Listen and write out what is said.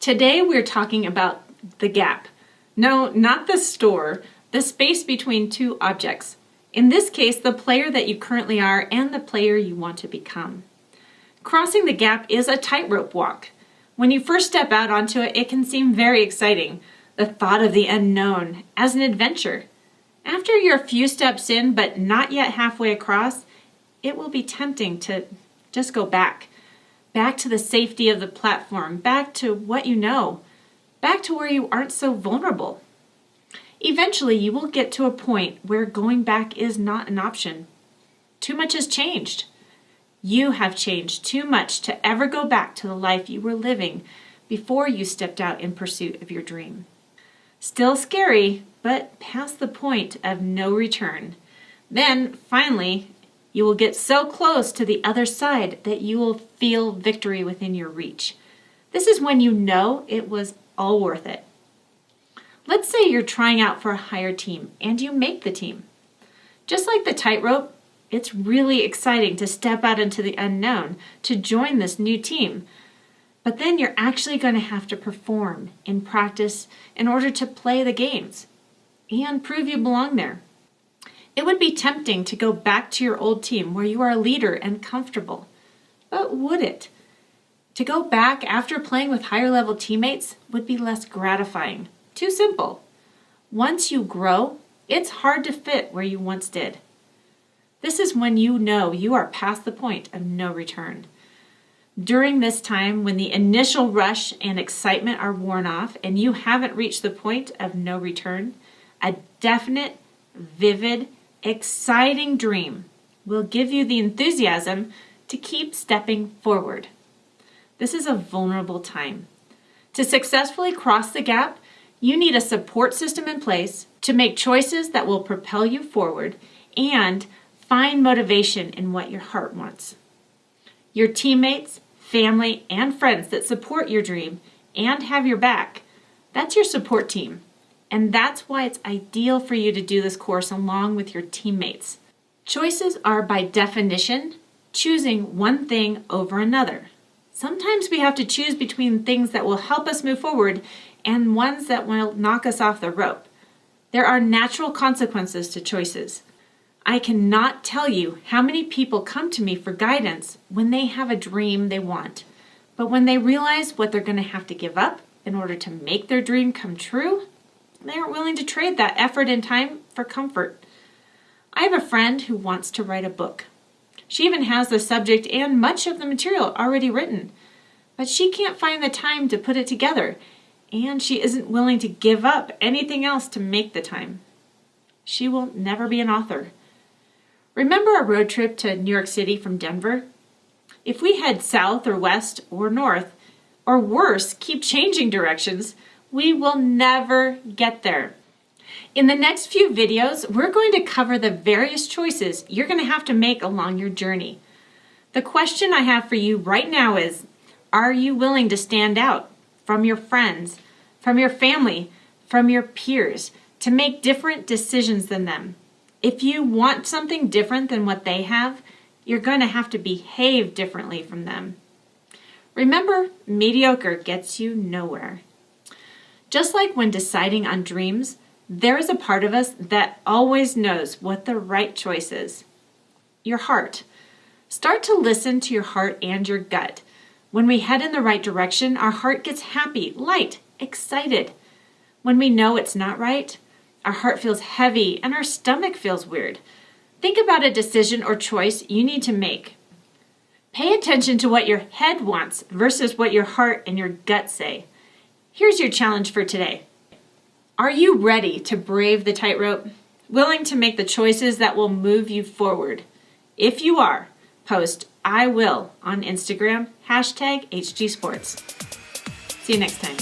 Today we're talking about the gap. No, not the store, the space between two objects. In this case, the player that you currently are and the player you want to become. Crossing the gap is a tightrope walk. When you first step out onto it, it can seem very exciting. The thought of the unknown as an adventure. After you're a few steps in, but not yet halfway across, it will be tempting to just go back. Back to the safety of the platform, back to what you know, back to where you aren't so vulnerable. Eventually, you will get to a point where going back is not an option. Too much has changed. You have changed too much to ever go back to the life you were living before you stepped out in pursuit of your dream. Still scary, but past the point of no return. Then, finally, you will get so close to the other side that you will feel victory within your reach. This is when you know it was all worth it. Let's say you're trying out for a higher team and you make the team. Just like the tightrope, it's really exciting to step out into the unknown to join this new team. But then you're actually going to have to perform in practice in order to play the games and prove you belong there. It would be tempting to go back to your old team where you are a leader and comfortable. But would it? To go back after playing with higher level teammates would be less gratifying. Too simple. Once you grow, it's hard to fit where you once did. This is when you know you are past the point of no return. During this time, when the initial rush and excitement are worn off and you haven't reached the point of no return, a definite, vivid, exciting dream will give you the enthusiasm to keep stepping forward. This is a vulnerable time. To successfully cross the gap, you need a support system in place to make choices that will propel you forward and find motivation in what your heart wants. Your teammates, family, and friends that support your dream and have your back, that's your support team. And that's why it's ideal for you to do this course along with your teammates. Choices are by definition choosing one thing over another. Sometimes we have to choose between things that will help us move forward and ones that will knock us off the rope. There are natural consequences to choices. I cannot tell you how many people come to me for guidance when they have a dream they want, but when they realize what they're going to have to give up in order to make their dream come true, they aren't willing to trade that effort and time for comfort. I have a friend who wants to write a book. She even has the subject and much of the material already written, but she can't find the time to put it together, and she isn't willing to give up anything else to make the time. She will never be an author. Remember our road trip to New York City from Denver? If we head south or west or north, or worse, keep changing directions, we will never get there. In the next few videos, we're going to cover the various choices you're going to have to make along your journey. The question I have for you right now is, are you willing to stand out from your friends, from your family, from your peers, to make different decisions than them? If you want something different than what they have, you're going to have to behave differently from them. Remember, mediocre gets you nowhere. Just like when deciding on dreams, there is a part of us that always knows what the right choice is. Your heart. Start to listen to your heart and your gut. When we head in the right direction, our heart gets happy, light, excited. When we know it's not right, our heart feels heavy and our stomach feels weird. Think about a decision or choice you need to make. Pay attention to what your head wants versus what your heart and your gut say. Here's your challenge for today. Are you ready to brave the tightrope? Willing to make the choices that will move you forward? If you are, post "I will" on Instagram, #HG Sports. See you next time.